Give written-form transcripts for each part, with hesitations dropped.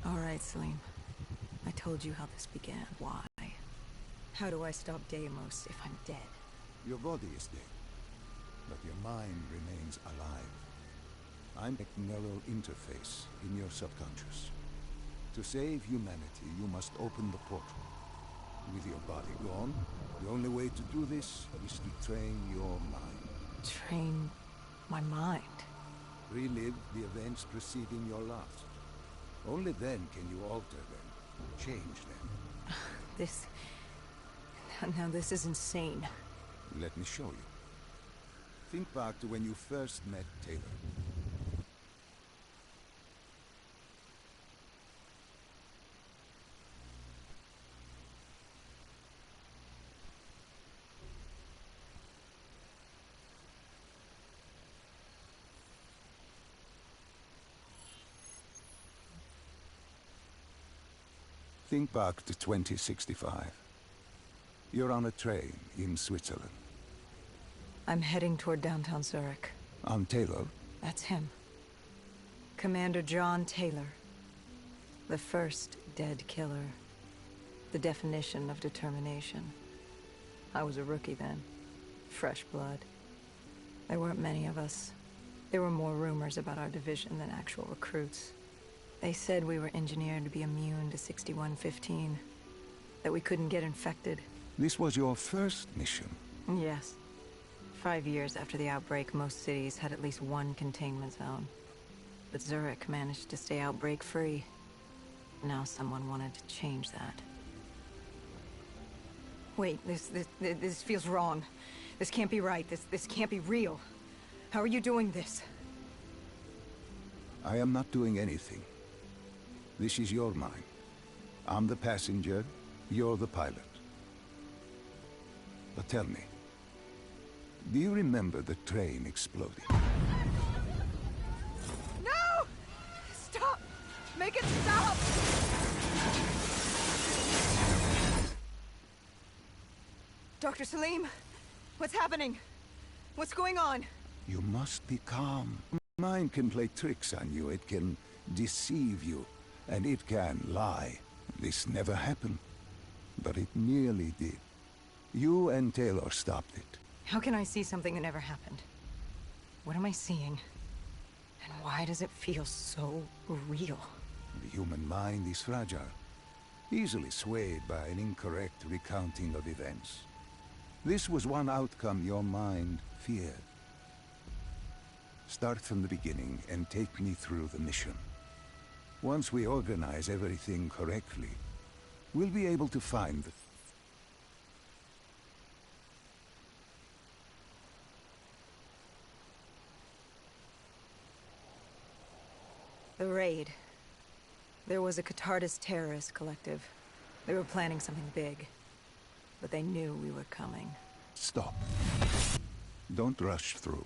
All right, Salim. I told you how this began. Why? How do I stop Deimos if I'm dead? Your body is dead, but your mind remains alive. I'm a neural interface in your subconscious. To save humanity, you must open the portal. With your body gone, the only way to do this is to train your mind. Train my mind? Relive the events preceding your last. Only then can you alter them, change them. This... Now this is insane. Let me show you. Think back to when you first met Taylor. Think back to 2065. You're on a train in Switzerland. I'm heading toward downtown Zurich. I'm Taylor. That's him. Commander John Taylor. The first dead killer. The definition of determination. I was a rookie then. Fresh blood. There weren't many of us. There were more rumors about our division than actual recruits. They said we were engineered to be immune to 6115. That we couldn't get infected. This was your first mission? Yes. 5 years after the outbreak, most cities had at least one containment zone. But Zurich managed to stay outbreak-free. Now someone wanted to change that. Wait, this feels wrong. This can't be right. This can't be real. How are you doing this? I am not doing anything. This is your mind. I'm the passenger, you're the pilot. But tell me, do you remember the train exploding? No! Stop! Make it stop! Dr. Salim, what's happening? What's going on? You must be calm. Mind can play tricks on you. It can deceive you, and it can lie. This never happened, but it nearly did. You and Taylor stopped it. How can I see something that never happened? What am I seeing? And why does it feel so real? The human mind is fragile, easily swayed by an incorrect recounting of events. This was one outcome your mind feared. Start from the beginning and take me through the mission. Once we organize everything correctly, we'll be able to find the... The raid. There was a Catardist terrorist collective. They were planning something big. But they knew we were coming. Stop. Don't rush through.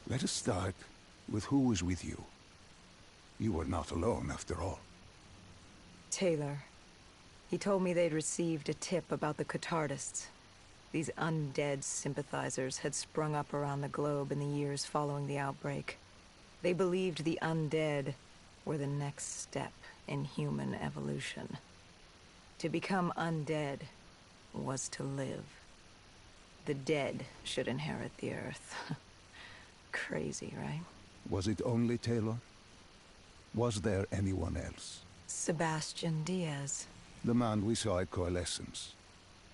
Let us start with who was with you. You were not alone, after all. Taylor. He told me they'd received a tip about the Catardists. These undead sympathizers had sprung up around the globe in the years following the outbreak. They believed the undead were the next step in human evolution. To become undead was to live. The dead should inherit the earth. Crazy, right? Was it only Taylor? Was there anyone else? Sebastian Diaz. The man we saw at Coalescence,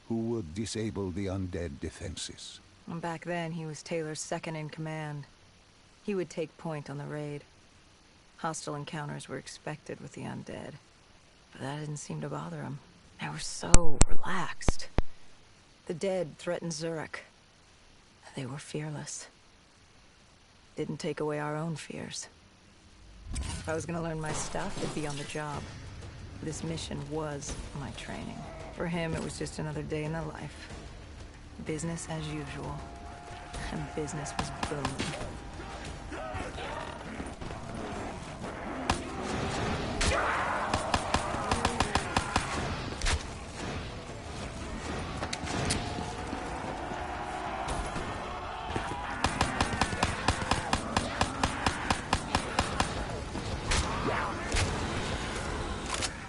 who would disable the undead defenses. And back then, he was Taylor's second in command. He would take point on the raid. Hostile encounters were expected with the undead. But that didn't seem to bother him. They were so relaxed. The dead threatened Zurich. They were fearless. Didn't take away our own fears. If I was gonna learn my stuff, it'd be on the job. This mission was my training. For him, it was just another day in the life. Business as usual. And business was booming.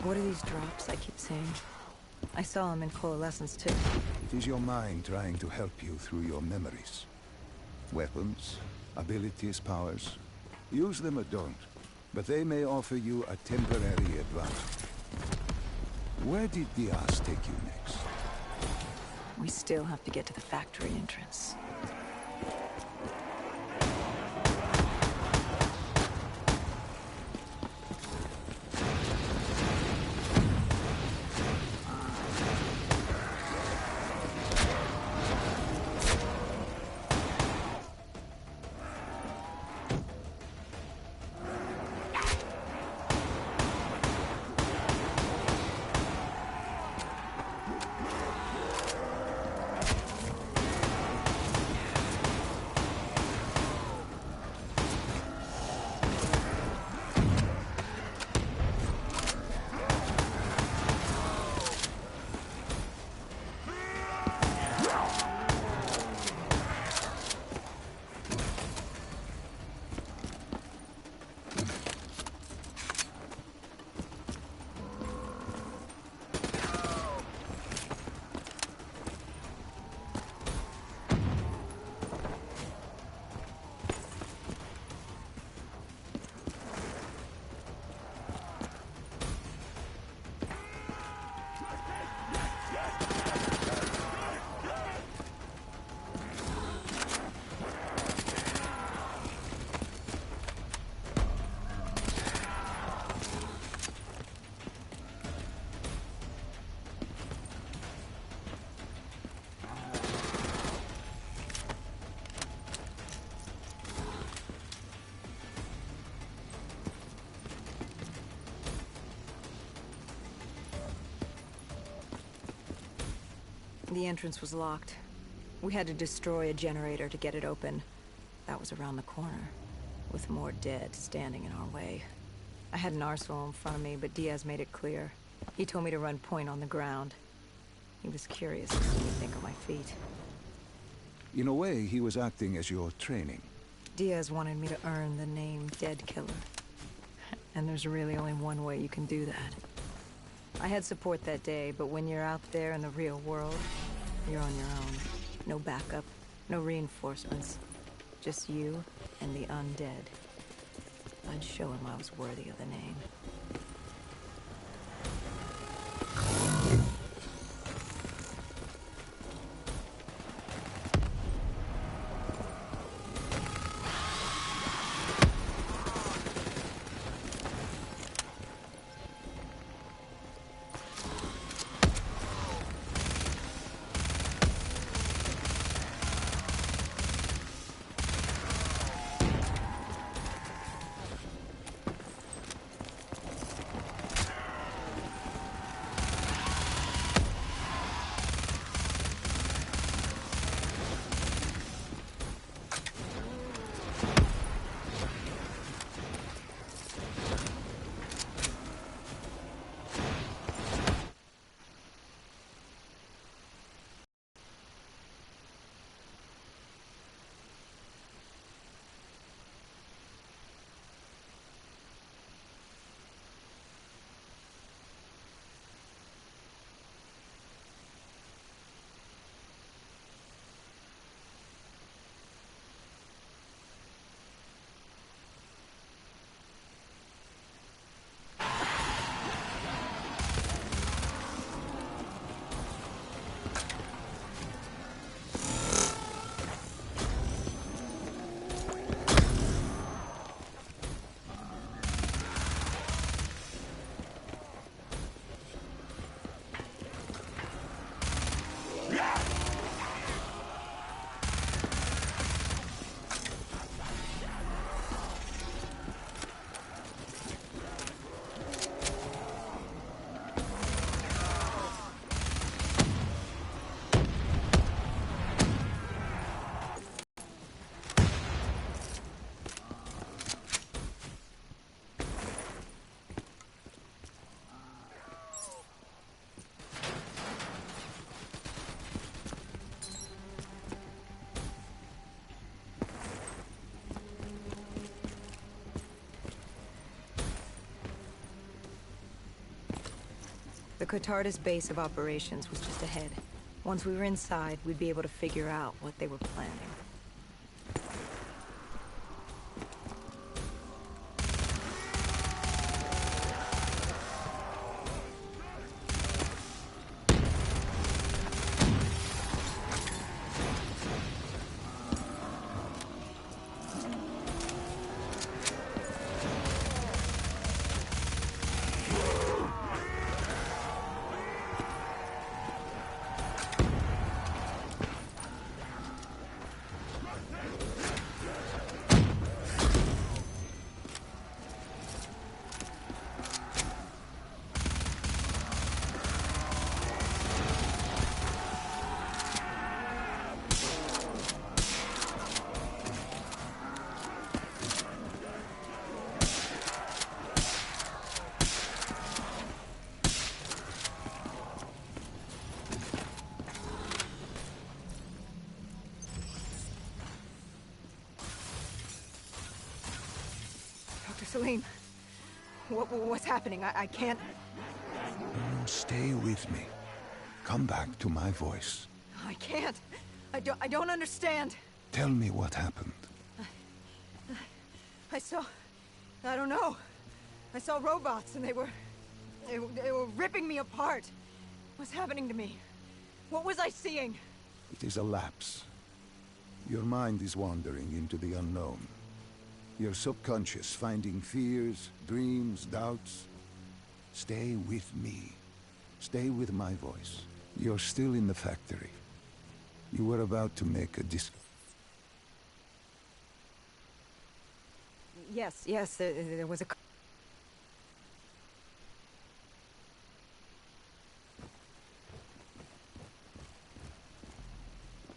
What are these drops I keep seeing? I saw them in Coalescence too. It is your mind trying to help you through your memories. Weapons, abilities, powers. Use them or don't, but they may offer you a temporary advantage. Where did Diaz take you next? We still have to get to the factory entrance. The entrance was locked. We had to destroy a generator to get it open. That was around the corner, with more dead standing in our way. I had an arsenal in front of me, but Diaz made it clear. He told me to run point on the ground. He was curious to see me think on my feet. In a way, he was acting as your training. Diaz wanted me to earn the name Dead Killer. And there's really only one way you can do that. I had support that day, but when you're out there in the real world, you're on your own. No backup, no reinforcements. Just you and the undead. I'd show him I was worthy of the name. The Cotardis base of operations was just ahead. Once we were inside, we'd be able to figure out what they were planning. Celine, what's happening? I can't... Stay with me. Come back to my voice. I can't. I don't understand. Tell me what happened. I saw... I don't know. I saw robots and they were ripping me apart. What's happening to me? What was I seeing? It is a lapse. Your mind is wandering into the unknown. Your subconscious finding fears, dreams, doubts. Stay with me. Stay with my voice. You're still in the factory. You were about to make a Yes, there was a...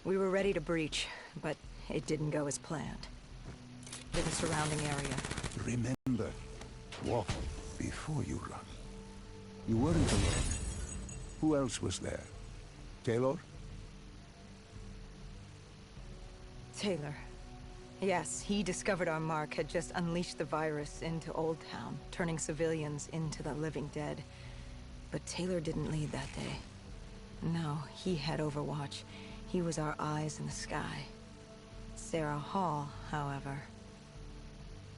We were ready to breach, but it didn't go as planned. To the surrounding area. Remember, walk before you run. You weren't alone. Who else was there? Taylor? Taylor. Yes, he discovered our mark had just unleashed the virus into Old Town, turning civilians into the living dead. But Taylor didn't lead that day. No, he had Overwatch. He was our eyes in the sky. Sarah Hall, however...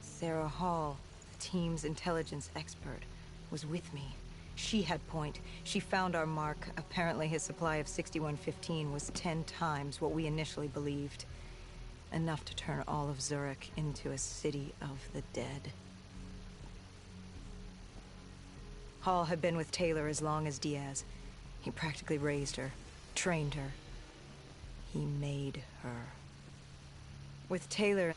Sarah Hall, the team's intelligence expert, was with me. She had point. She found our mark. Apparently his supply of 6115 was 10 times what we initially believed. Enough to turn all of Zurich into a city of the dead. Hall had been with Taylor as long as Diaz. He practically raised her, trained her. He made her. With Taylor...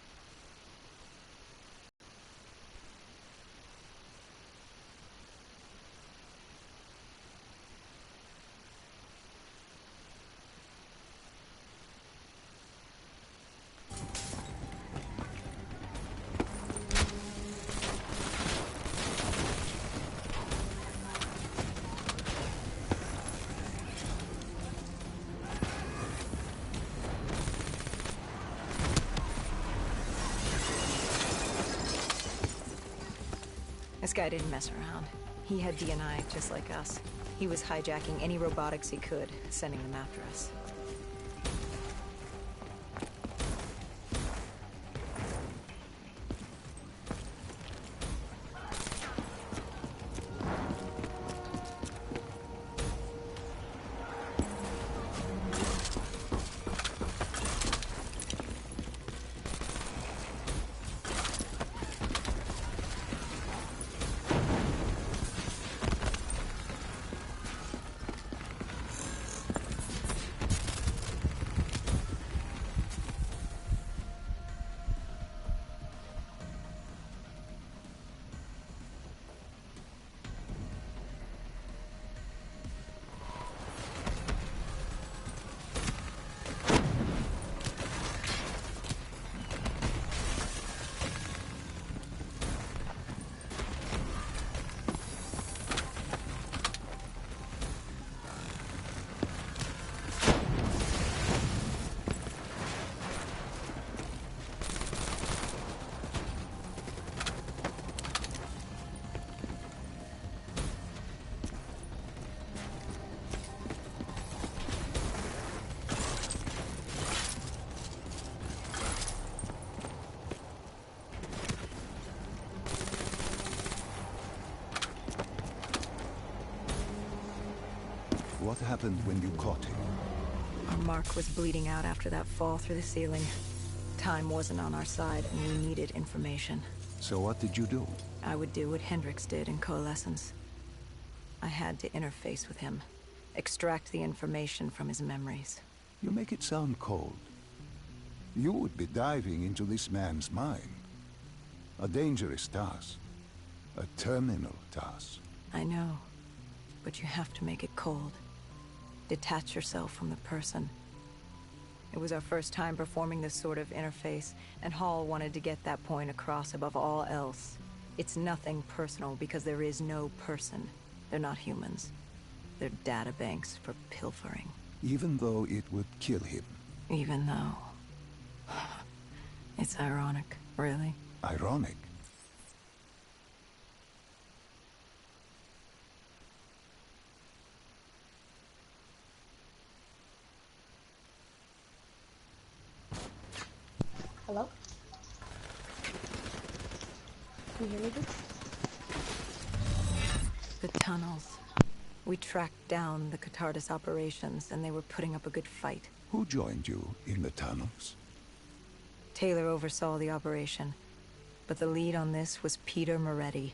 This guy didn't mess around. He had DNI just like us. He was hijacking any robotics he could, sending them after us. What happened when you caught him? Our Mark was bleeding out after that fall through the ceiling. Time wasn't on our side, and we needed information. So what did you do? I would do what Hendrix did in Coalescence. I had to interface with him, extract the information from his memories. You make it sound cold. You would be diving into this man's mind. A dangerous task. A terminal task. I know, but you have to make it cold. Detach yourself from the person. It was our first time performing this sort of interface, and Hall wanted to get that point across above all else. It's nothing personal because there is no person. They're not humans. They're data banks for pilfering. Even though it would kill him. Even though... It's ironic, really. Ironic? Hello? Can you hear me, dude? The tunnels. We tracked down the Catardis operations, and they were putting up a good fight. Who joined you in the tunnels? Taylor oversaw the operation, but the lead on this was Peter Moretti,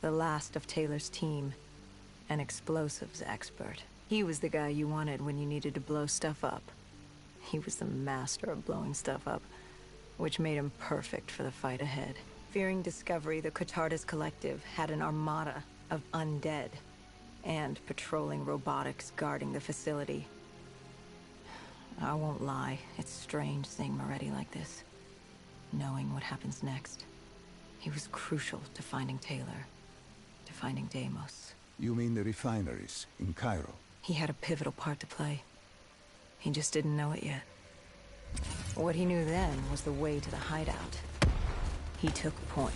the last of Taylor's team, an explosives expert. He was the guy you wanted when you needed to blow stuff up. He was the master of blowing stuff up, which made him perfect for the fight ahead. Fearing discovery, the Catardis Collective had an armada of undead and patrolling robotics guarding the facility. I won't lie, it's strange seeing Moretti like this. Knowing what happens next. He was crucial to finding Taylor, to finding Deimos. You mean the refineries in Cairo? He had a pivotal part to play. He just didn't know it yet. What he knew then was the way to the hideout. He took point.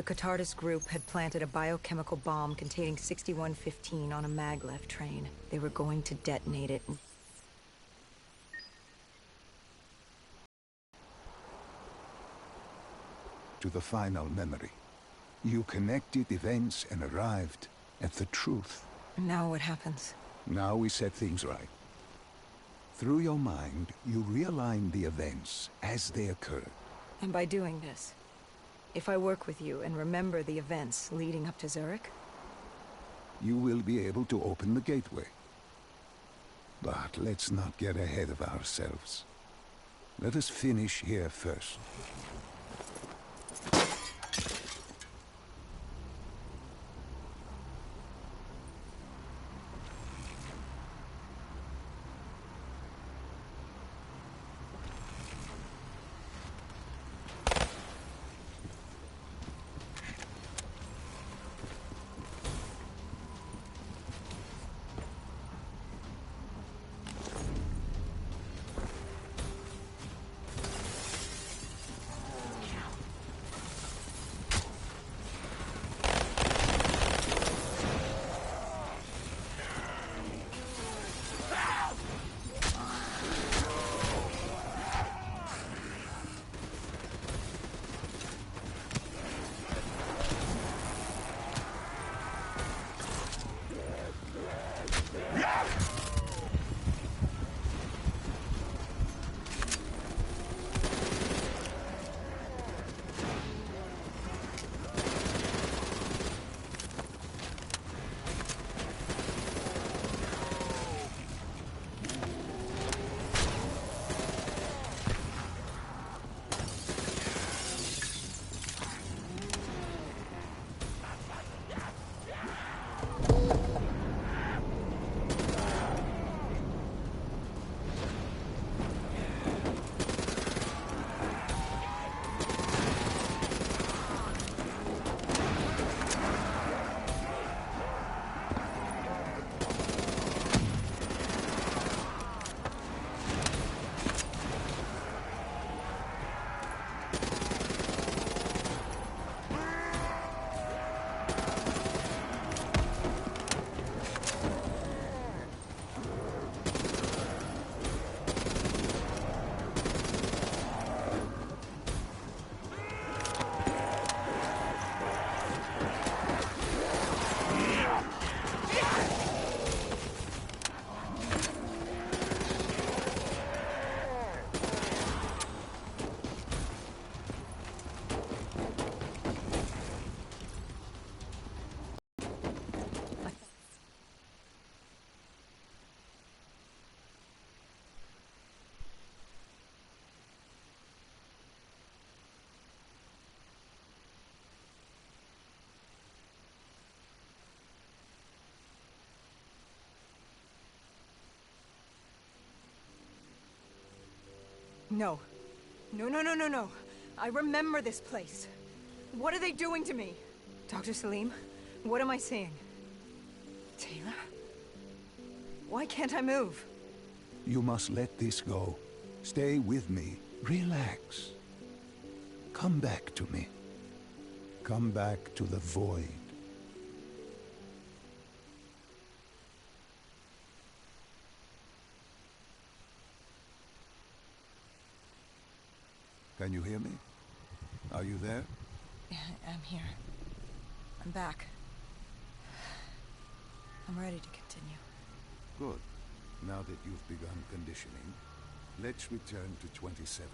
Catardus group had planted a biochemical bomb containing 6115 on a maglev train. They were going to detonate it. To the final memory. You connected events and arrived at the truth. Now what happens? Now we set things right. Through your mind, you realign the events as they occurred. And by doing this, if I work with you and remember the events leading up to Zurich, you will be able to open the gateway. But let's not get ahead of ourselves. Let us finish here first. No. No, no, no, no, no. I remember this place. What are they doing to me? Dr. Salim, what am I seeing? Taylor? Why can't I move? You must let this go. Stay with me. Relax. Come back to me. Come back to the void. Can you hear me? Are you there? Yeah, I'm here. I'm back. I'm ready to continue. Good. Now that you've begun conditioning, let's return to 2070.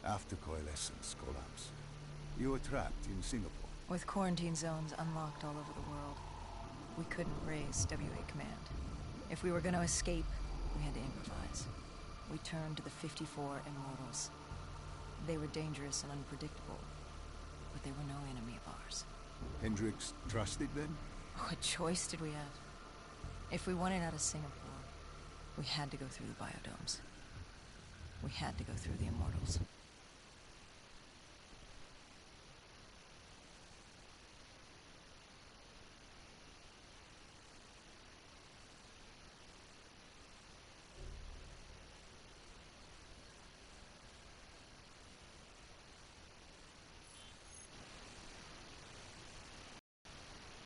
After coalescence collapse. You were trapped in Singapore. With quarantine zones unlocked all over the world, we couldn't raise WA command. If we were going to escape, we had to improvise. We turned to the 54 Immortals. They were dangerous and unpredictable, but they were no enemy of ours. Hendricks trusted them? What choice did we have? If we wanted out of Singapore, we had to go through the biodomes. We had to go through the Immortals.